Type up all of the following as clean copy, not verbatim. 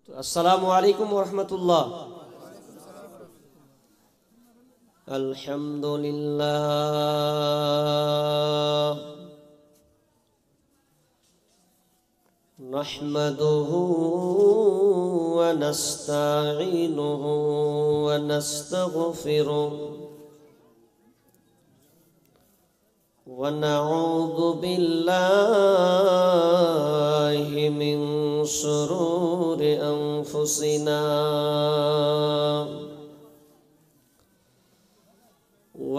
আসসালামু আলাইকুম ওয়া রাহমাতুল্লাহ। আলহামদুলিল্লাহ নাহমাদুহু ওয়া নাস্তাঈনুহু ওয়া নাস্তাগফিরুহু ওয়া নাউযু বিল্লাহি মিন শুরুরি আনফুসিনা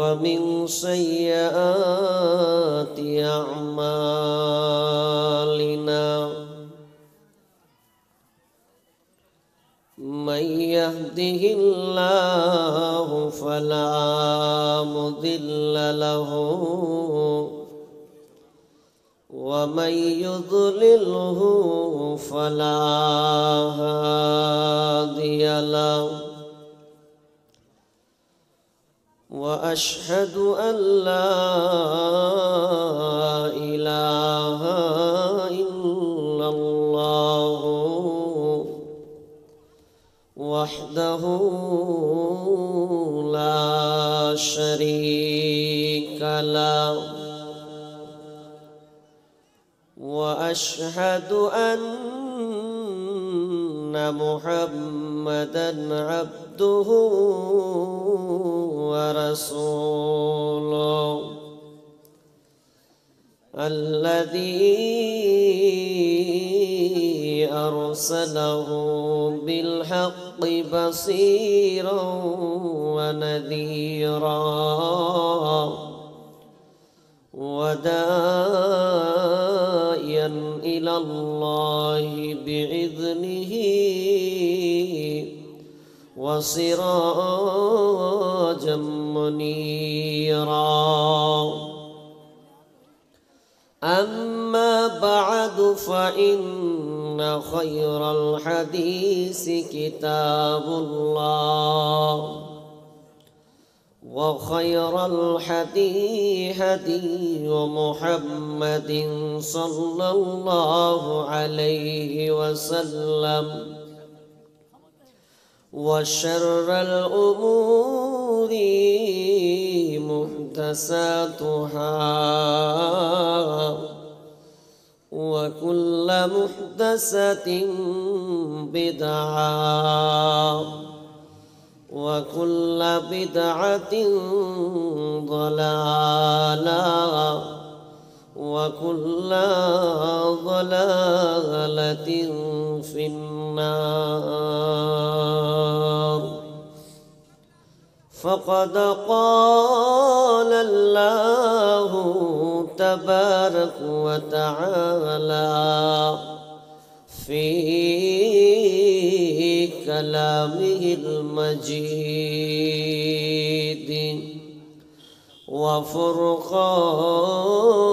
ومن سيئات أعمالنا من يهده الله فلا مضل له ومن يضلله فلا هادي له وأشهد أن لا إله إلا الله وحده لا شريك له وأشهد أن محمدًا عبده ورسوله الذي أرسله بالحق بصيرا ونذيرا وداعيا إلى الله بإذنه وسراجا منيرا أما بعد فإن خير الحديث كتاب الله وخير الهدي هدي محمد صلى الله عليه وسلم وشر الأمور محدثاتها وكل محدثة بدعة وكل بدعة ضلالة وكل ضلالة في النار. فقد قال الله تبارك وتعالى في كلامه المجيد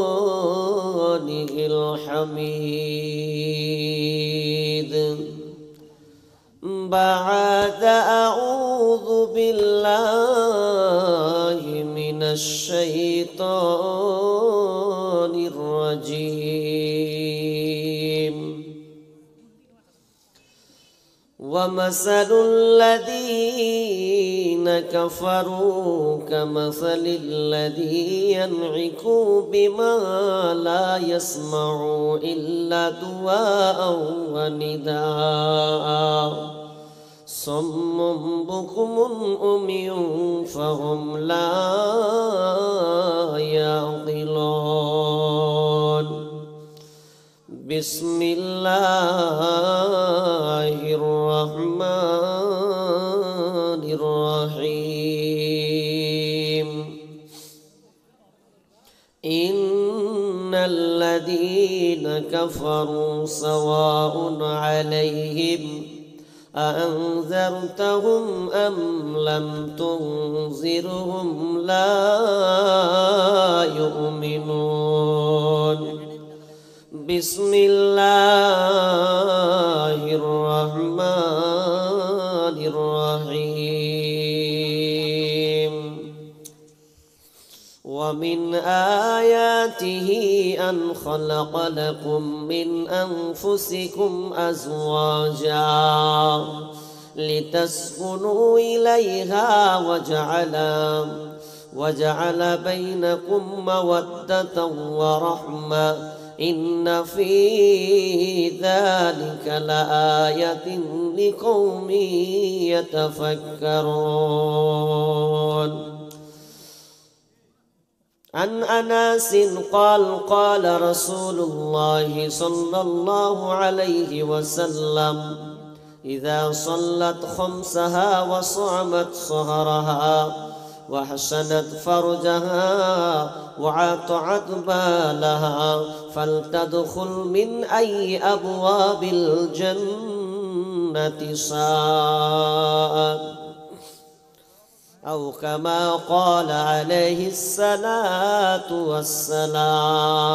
وفرقانه الحميد بعد أعوذ بالله من الشيطان الرجيم. ومثل الذين كفروا كمثل الذي ينعق بما لا يسمع إلا دعاء ونداء صم بكم عمي فهم لا يعقلون. بسم الله الرحمن الرحيم. إن الذين كفروا سواء عليهم أأنذرتهم أم لم تنذرهم لا يؤمنون. بسم الله الرحمن الرحيم. ومن آياته أن خلق لكم من أنفسكم أزواجا لتسكنوا إليها وجعل بينكم مودة ورحمة إن في ذلك لآية لقوم يتفكرون. عن أنس قال قال رسول الله صلى الله عليه وسلم إذا صلت خمسها وصامت صهرها وحسنت فرجها وأطاعت بالها فلتدخل من أي أبواب الجنة شاءت أو كما قال عليه الصلاة والسلام.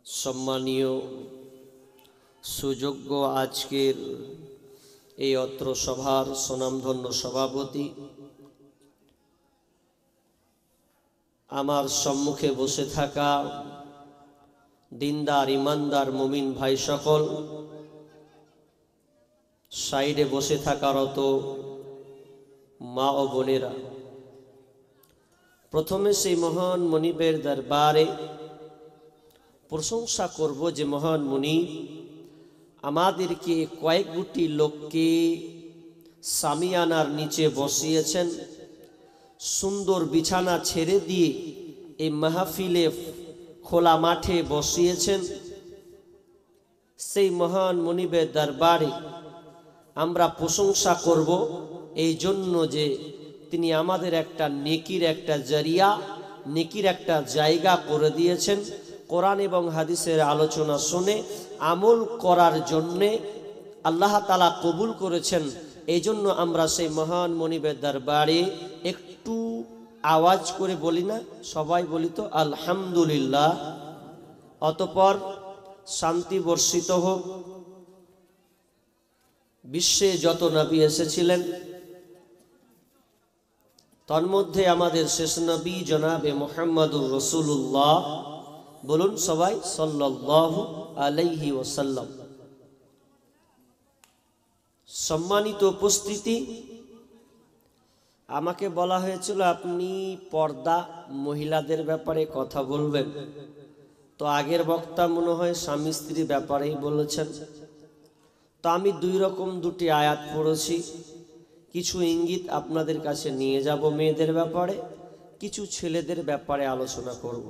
সম্মানীয় সুযোগ্য আজকের এই অত্র সভার সুনামধন্য সভাপতি, আমার সম্মুখে বসে থাকা দিনদার ইমানদার মুমিন ভাই সকল, সাইডে বসে থাকারত মা ও বোনেরা, প্রথমে সেই মহান মনিবের দরবারে প্রশংসা করব যে মহান মুনিব আমাদেরকে কয়েক গুটি লোককে সামিয়ানার নিচে বসিয়েছেন, সুন্দর বিছানা ছেড়ে দিয়ে এই মাহফিলে খোলা মাঠে বসিয়েছেন। সেই মহান মনিবের দরবারে আমরা প্রশংসা করব এই জন্য যে তিনি আমাদের একটা নেকির একটা জরিয়া, নেকির একটা জায়গা করে দিয়েছেন। কোরআন এবং হাদিসের আলোচনা শুনে আমল করার জন্যে আল্লাহ তাআলা কবুল করেছেন। এই জন্য আমরা সেই মহান মনিবের দরবারে একটু আওয়াজ করে বলি না, সবাই বলি তো আলহামদুলিল্লাহ। অতঃপর শান্তি বর্ষিত হোক। বিশ্বে যত নবী এসেছিলেন তন্মধ্যে আমাদের শেষ নবী জনাবে মুহাম্মদুর রাসূলুল্লাহ, বলুন সবাই সাল্লাল্লাহু আলাইহি ওয়াসাল্লাম। সম্মানিত উপস্থিতি, আমাকে বলা হয়েছিল আপনি পর্দা মহিলাদের ব্যাপারে কথা বলবেন, তো আগের বক্তা মনে হয় স্বামী স্ত্রী ব্যাপারেই বলেছেন। তো আমি দুটি আয়াত পড়েছি, কিছু ইঙ্গিত আপনাদের কাছে নিয়ে যাব মেয়েদের ব্যাপারে, কিছু ছেলেদের ব্যাপারে আলোচনা করব।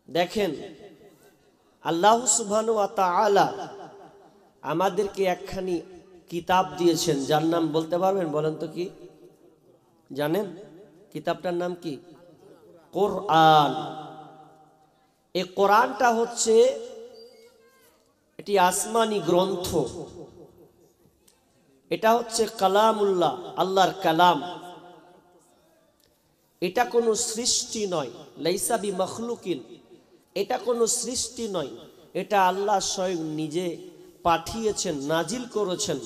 দেখেন, আল্লাহ সুবহানাহু ওয়া তাআলা আমাদেরকে একখানি কিতাব দিয়েছেন, যার নাম বলতে পারবেন? বলেন তো কি জানেন? কিতাবটার নাম কি? কোরআন। এই কোরআনটা হচ্ছে এটি আসমানি গ্রন্থ, এটা হচ্ছে কালামুল্লাহ, আল্লাহর কালাম। এটা কোনো সৃষ্টি নয়, লাইসা বি মখলুকিন, এটা কোনো সৃষ্টি নয়, এটা আল্লাহ স্বয়ং নিজে পাঠিয়েছেন, নাজিল করেছেন,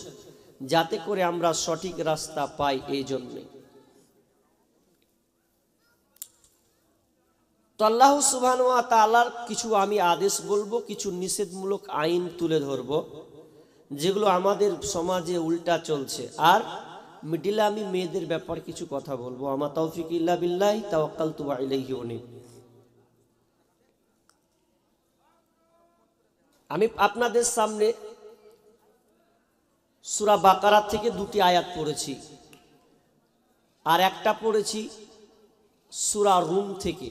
যাতে করে আমরা সঠিক রাস্তা পাই। এই জন্যে তো আল্লাহ সুবহানাহু ওয়া তাআলার কিছু আমি আদেশ বলবো, কিছু নিষেধমূলক আইন তুলে ধরব, যেগুলো আমাদের সমাজে উল্টা চলছে। আর মিডিলে আমি মেয়েদের ব্যাপারে কিছু কথা বলবো। আমা তাওফিক ইল্লা বিল্লাহি তাওয়াক্কালতু ওয়া ইলাইহি উনীব। আমি আপনাদের সামনে সূরা বাকারা থেকে দুটি আয়াত পড়েছি, আর একটা পড়েছি সূরা রুম থেকে।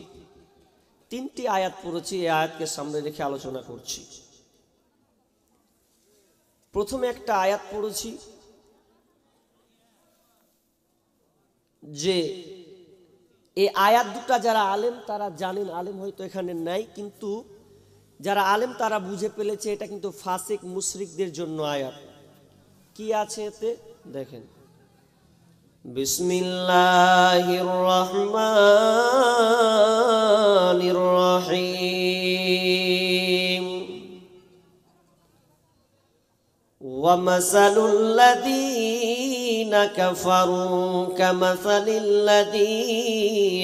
তিনটি আয়াত পড়েছি, এই আয়াতকে সামনে রেখে আলোচনা করছি। প্রথমে একটা আয়াত পড়েছি যে এই আয়াত দুটা যারা আলেম তারা জানেন, আলেম হয়তো এখানে নাই, কিন্তু যারা আলেম তারা বুঝে ফেলেছে এটা কিন্তু ফাসিক মুশরিকদের জন্য আয়াত। কি আছে এতে দেখেন, বিসমিল্লাহির রহমানির রহিম। ওয়া মাসালুল লাযীনা كفروا كمثل الذي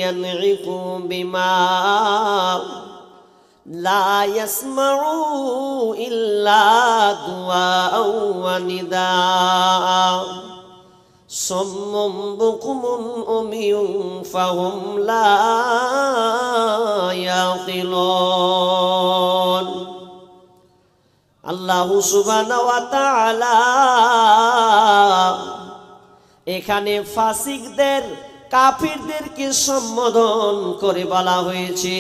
ينعق بما لا يسمع إلا دعاء ونداء صم بكم عمي فهم لا يعقلون আল্লাহ সুবহানাহু ওয়া তাআলা এখানে ফাসিকদের কাফিরদেরকে সম্বোধন করে বলা হয়েছে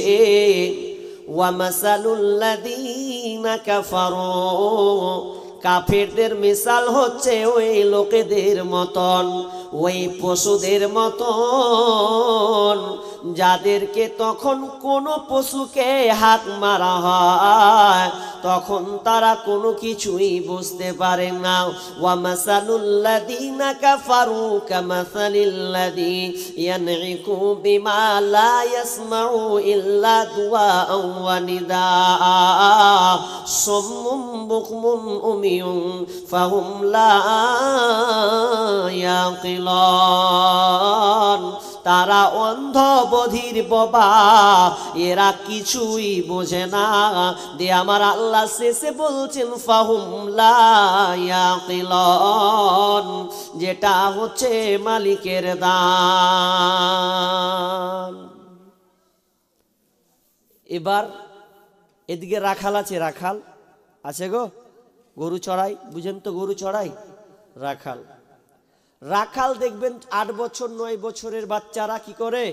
ওয়া মাসালুল লাযীনা কাফারু কাফিরদের মিসাল হচ্ছে ওই লোকেদের মতন ওই পশুদের মতন যাদেরকে তখন কোনো পশুকে হাত মারা হয় তখন তারা কোনো কিছুই বুঝতে পারে না ওয়া মাসালুল লাযীনা কাফারু কামাসালিল লাযী ইয়ানইকু বিমা লা ইয়াসমাউ ইল্লা দুআআ ওয়া নিদাআ সাম্মুম বুকমুন উমিয়ুন ফাহুম লা ইয়াকিলুন তারা অন্ধ বধির বোবা এরা কিছুই বোঝে না দে আমার আল্লাহ শেষে বলছেন ফাহুম লা ইয়াকিলুন যেটা হচ্ছে মালিকের দান। এবার এদিকে রাখাল আছে, রাখাল আছে গো, গরু চড়াই, বুঝেন তো গরু চড়াই, রাখাল রাখাল দেখবেন 8 বছর 9 বছরের বাচ্চারা কি করে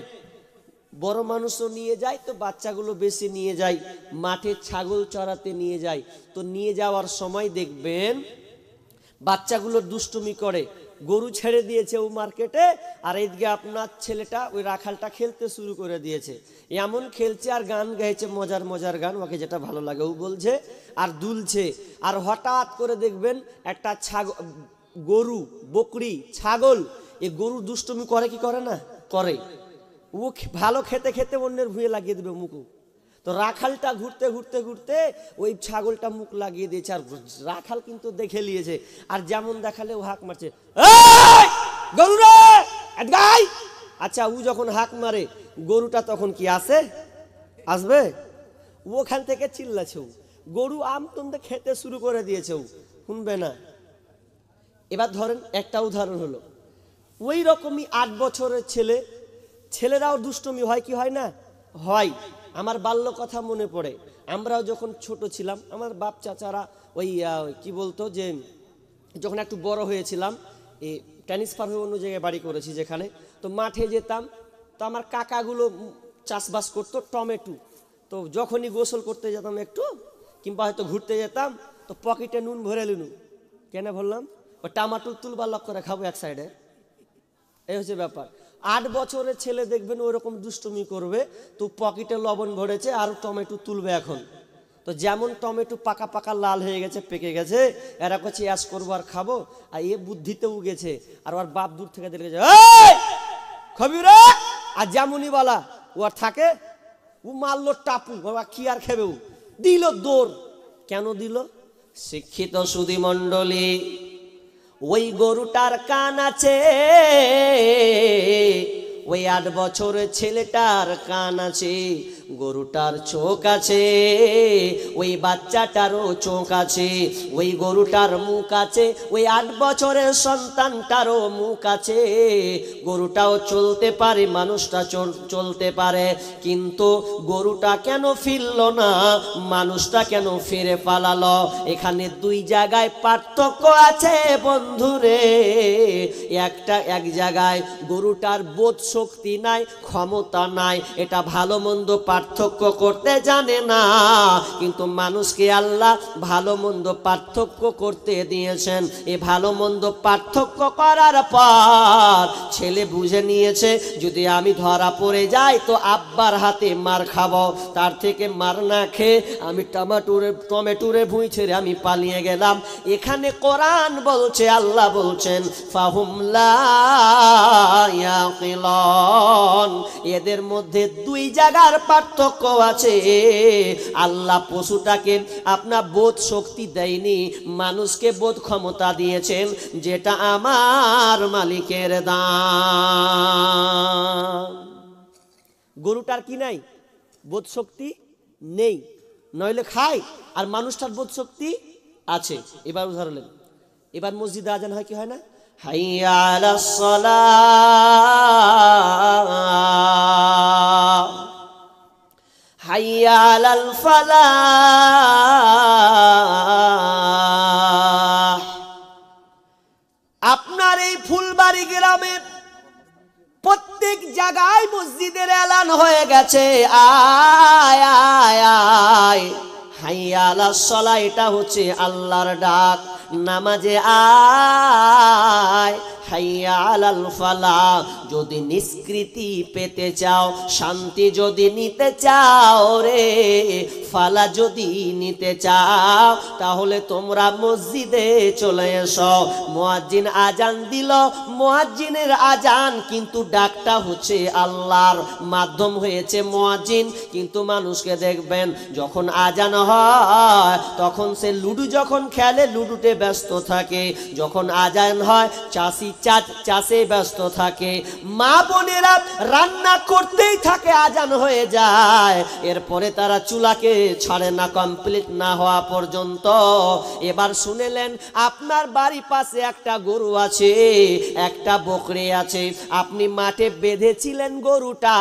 বড় মানুষও নিয়ে যায় তো বাচ্চাগুলো বেশি নিয়ে যায় মাঠে ছাগল চড়াতে নিয়ে যায় তো নিয়ে যাওয়ার সময় দেখবেন বাচ্চাগুলো দুষ্টুমি করে গরু ছেড়ে দিয়েছে ও মার্কেটে আর এদিকে আপনার ছেলেটা ওই রাখালটা খেলতে শুরু করে দিয়েছে এমন খেলছে আর গান গাইছে মজার মজার গান ওকে যেটা ভালো লাগে ও বলছে আর দুলছে আর হঠাৎ করে দেখবেন একটা গরু বকরি ছাগল এই গরু দুষ্টুমি করে কি করে না করে ও ভালো খেতে খেতে অন্যের ভুঁয়ে লাগিয়ে দেবে মুখু তো রাখালটা ঘুরতে ঘুরতে ঘুরতে ওই ছাগলটা মুখ লাগিয়ে দিয়েছে আর রাখাল কিন্তু দেখে নিয়েছে আর যেমন দেখালে ও হাঁক মারছে গরু রে গাই আচ্ছা ও যখন হাঁক মারে গরুটা তখন কি আসবে ওখান থেকে চিল্লাছে ও গরু আম তুমতে খেতে শুরু করে দিয়েছে ও শুনবে না। এবার ধরেন একটা উদাহরণ হলো ওই রকমই 8 বছরের ছেলেরাও দুষ্টুমি হয় কি হয় না হয়। আমার বাল্য কথা মনে পড়ে আমরাও যখন ছোট ছিলাম আমার বাপ চাচারা ওই কি বলতো যে যখন একটু বড় হয়েছিলাম এই ট্রান্সফার হয়ে অন্য জায়গায় বাড়ি করেছি যেখানে তো মাঠে যেতাম তো আমার কাকাগুলো চাষবাস করতো টমেটো তো যখনই গোসল করতে যেতাম একটু কিংবা হয়তো ঘুরতে যেতাম তো পকেটে নুন ভরে লুনু কেন বললাম ও টমাটো তুলবার লক করে খাবো এক সাইডে এই হচ্ছে ব্যাপার। 8 বছরের ছেলে দেখবেন ওইরকম দুষ্টুমি করবে তো পকেটে লবণ ভরেছে আর টমেটো তুলবে এখন তো যেমন টমেটো পাকা পাকা লাল হয়ে গেছে পেকে গেছে এরা করছে অ্যাশ করবো আর খাবো আর এ বুদ্ধিতেও গেছে আর ওর বাপ দূর থেকে দেখে খাবি রে আর যেমনই বলা ও আর থাকে ও মারলো টাপু বাবা কি আর খেবে ও দিল দৌড় কেন দিল শিক্ষিত সুধী মণ্ডলী ওই গরুটার কান আছে ওই 8 বছরের ছেলেটার কান আছে গরুটার চোখ আছে ওই বাচ্চাটারও চোখ আছে ওই গরুটার মুখ আছে ওই 8 বছরের সন্তানটারও মুখ আছে গরুটাও চলতে পারে মানুষটা চলতে পারে কিন্তু গরুটা কেন ফিরল না মানুষটা কেন ফিরে পালালো এখানে 2 জায়গায় পার্থক্য আছে বন্ধুরে এক জায়গায় গরুটার বোধ শক্তি নাই ক্ষমতা নাই এটা ভালো মন্দ পার্থক্য করতে জানে না কিন্তু মানুষকে আল্লাহ ভালো মন্দ পার্থক্য করতে দিয়েছেন এই ভালো মন্দ পার্থক্য করার পর ছেলে বুঝে নিয়েছে যদি আমি ধরা পড়ে যাই তো আব্বার হাতে মার খাবো তার থেকে মার না খেয়ে আমি টমেটোরে ভুঁই ছেড়ে আমি পালিয়ে গেলাম। এখানে কোরআন বলছে আল্লাহ বলছেন ফাহুম লা ইয়াকিলুন এদের মধ্যে 2 জায়গার পার্থক্য আছে। আল্লাহ পশুটাকে আপনার বোধ শক্তি দেয়নি, মানুষকে বোধ ক্ষমতা দিয়েছেন, যেটা আমার মালিকের দান। গরুটার কি নাই? বোধ শক্তি নেই, নইলে খায়। আর মানুষটার বোধ শক্তি আছে। এবার উদাহরণ নেন, এবার মসজিদে আজান হয় কি হয় না? হাইয়া আলাস সালাহ, হাইয়া আলাল ফালাহ। আপনার এই ফুলবাড়ি গ্রামে প্রত্যেক জায়গায় মসজিদের এলান হয়ে গেছে, আয় আয় আয়, হাইয়া আলাস সালাহ, এটা হচ্ছে আল্লাহর ডাক, নামাজে আয়। হাইয়া আলাল ফালাহ, যদি নিষ্কৃতি পেতে চাও, শান্তি যদি নিতে চাও রে, ফালা যদি নিতে চাও, তাহলে তোমরা মসজিদে চলে এসো। মুয়াজ্জিন আজান দিল, মুয়াজ্জিনের আজান, কিন্তু ডাকটা হচ্ছে আল্লাহর, মাধ্যম হয়েছে মুয়াজ্জিন। কিন্তু মানুষকে দেখবেন যখন আজান হয় তখন সে লুডু যখন খেলে লুডুতে ব্যস্ত থাকে, যখন আজান হয় চাষে ব্যস্ত থাকে, মা বোনেরা রান্না করতেই থাকে, আজান হয়ে যায়, এরপরে তারা চুলাকে ছাড়ে না কমপ্লিট না হওয়া পর্যন্ত। এবার শুনেলেন আপনার বাড়ির পাশে একটা গরু আছে, একটা বকরি আছে, আপনি মাঠে বেঁধেছিলেন গরুটা,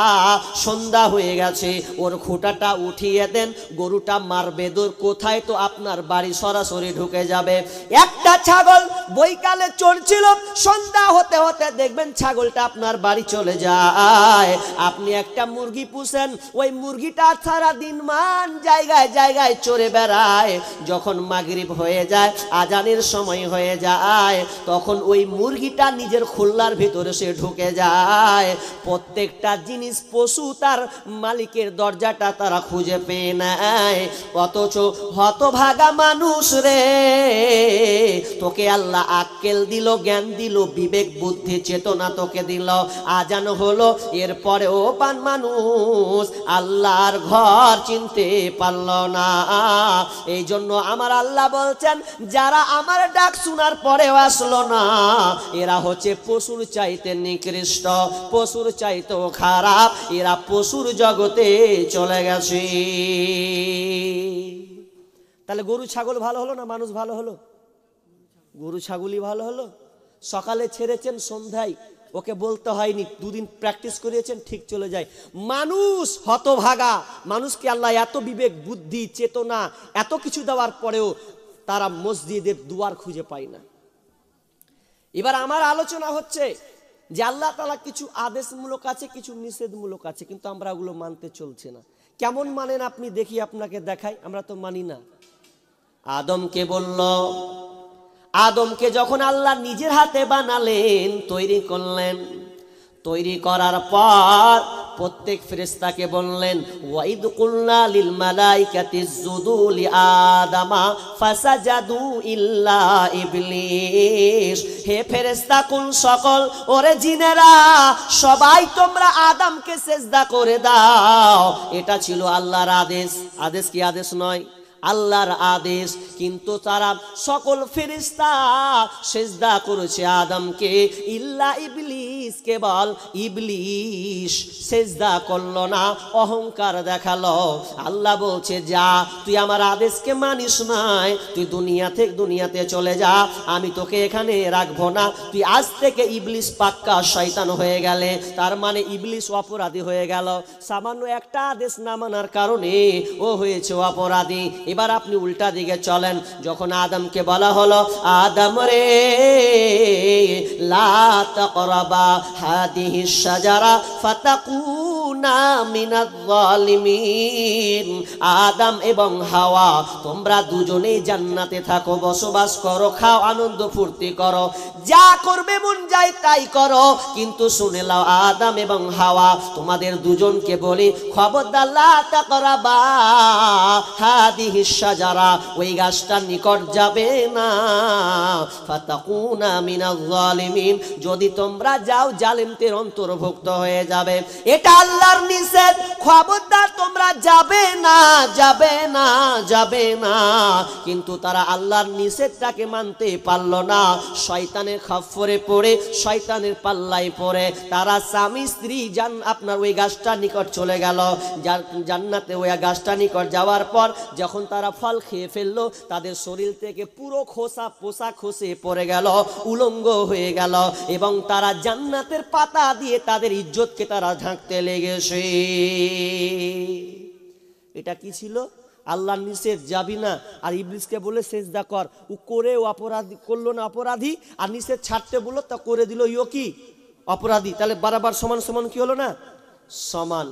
সন্ধ্যা হয়ে গেছে, ওর খুঁটাটা উঠিয়ে দেন, গরুটা মারবে দৌড়, কোথায়? তো আপনার বাড়ি সরাসরি ঢুকে যাবে। একটা ছাগল বৈকালে চড়ছিল, সন্ধ্যা হতে হতে দেখবেন ছাগলটা আপনার বাড়ি চলে যায়। আপনি একটা মুরগি পুষেন, ওই মুরগিটা সারা দিন মান জায়গায় জায়গায় চড়ে বেড়ায়, যখন মাগরিব হয়ে যায়, আজানের সময় হয়ে যায়, তখন ওই মুরগিটা নিজের খুল্লার ভিতরে সে ঢুকে যায়। প্রত্যেকটা জিনিস পশু তার মালিকের দরজাটা তারা খুঁজে পেয়ে নেয়। অথচ হতভাগা মানুষ রে, তোকে আল্লাহ আক্কেল দিল, জ্ঞান দিল, বিবেক বুদ্ধি চেতনা তোকে দিল, আজান হলো, এরপরেও মানুষ আল্লাহর ঘর চিনতে পারল না। এই জন্য আমার আল্লাহ বলছেন, যারা আমার ডাক শোনার পরেও আসলো না, এরা হচ্ছে পশুর চাইতে নিকৃষ্ট, পশুর চাইতেও খারাপ, এরা পশুর জগতে চলে গেছে। তাহলে গরু ছাগল ভালো হলো না মানুষ ভালো হলো? গরু ছাগলই ভালো হলো। সকালে ছেড়েছেন, সন্ধ্যায় ওকে বলতে হয়নি, দুদিন প্র্যাকটিস করিয়েছেন, ঠিক চলে যায়। মানুষ হতভাগা, মানুষকে আল্লাহ এত বিবেক বুদ্ধি চেতনা এত কিছু দেওয়ার পরেও তারা মসজিদের দুয়ার খুঁজে পায় না। এবার আমার আলোচনা হচ্ছে যে আল্লাহ তাআলা কিছু আদেশমূলক আছে, কিছু নিষেধমূলক আছে, কিন্তু আমরা ওগুলো মানতে চলছে না। কেমন মানেন আপনি? দেখি, আপনাকে দেখাই। আমরা তো মানি না। আদমকে বলল, আদমকে যখন আল্লাহ নিজের হাতে বানালেন, তৈরি করলেন, তৈরি করার পর প্রত্যেক ফেরেশতাকে বললেন, ওয়াইদ কুলনা লিল মালাইকাতি ইসজুদু লি আদামা ফাসাজাদু ইল্লা ইবলিস। হে ফেরেশতা কুল সকল, ওরে জিনেরা, সবাই তোমরা আদমকে সিজদা করে দাও। এটা ছিল আল্লাহর আদেশ। আদেশ কি আদেশ নয়? আল্লাহর আদেশ। কিন্তু তারা সকল ফেরেশতা সিজদা করেছে আদমকে, ইল্লা ইবলিস, কেবল ইবলিস সিজদা করলো না, অহংকার দেখালো। আল্লাহ বলছে, যা, তুই আমার আদেশকে মানিস নাই, তুই দুনিয়াতে চলে যা, আমি তোকে এখানে রাখবো না, তুই আজ থেকে ইবলিস পাক্কা শয়তান হয়ে গেলে। তার মানে ইবলিস অপরাধী হয়ে গেল, সামান্য একটা আদেশ না মানার কারণে ও হয়েছে অপরাধী। এবার আপনি উল্টা দিকে চলেন, যখন আদমকে বলা হলো, আদম রে লা তাকরাবা হাদিহিশ শাজারা ফাতাকুনা মিনাজ জালিমিন। আদম এবং হাওয়া, তোমরা দুজনেই জান্নাতে থাকো, বসবাস করো, খাও, আনন্দ ফুর্তি করো, যা করবে মন যায় তাই করো, কিন্তু শুনে নাও আদম এবং হাওয়া, তোমাদের দুজনকে বলি, খবরদার লা তাকরাবা হাদিহিশ শাজারা, ওই গাছটার নিকট যাবে না, ফাতাকুনা মিনাজ জালিমিন, যদি তোমরা যাও জালিমদের অন্তর্ভুক্ত হয়ে যাবে। এটা আল্লাহ আল্লাহর নিষেধ, খবরদার তোমরা যাবে না, যাবে না, যাবে না। কিন্তু তারা আল্লাহর নিষেধটাকে মানতে পারল না। শয়তানের খপ্পরে পড়ে, শয়তানের পাল্লায় পড়ে তারা স্বামী স্ত্রী আপনার ওই গাছটা নিকট চলে গেল। জান্নাতে ওই গাছটা নিকট যাওয়ার পর যখন তারা ফল খেয়ে ফেললো, তাদের শরীর থেকে পুরো খোসা পোশাক খসে পড়ে গেল, উলঙ্গ হয়ে গেল, এবং তারা জান্নাতের পাতা দিয়ে তাদের ইজ্জতকে তারা ঢাকতে লেগেছে। এটা কি ছিল? আল্লাহর নিষেধ যাবি না, আর ইবলিসকে বলে সেজদা কর, ও করে ও অপরাধী করলো না, অপরাধী। আর নিষেধ ছাড়তে বললো, তা করে দিল, ইও কি অপরাধী। তাহলে বারবার সমান সমান কি হলো না? সমান।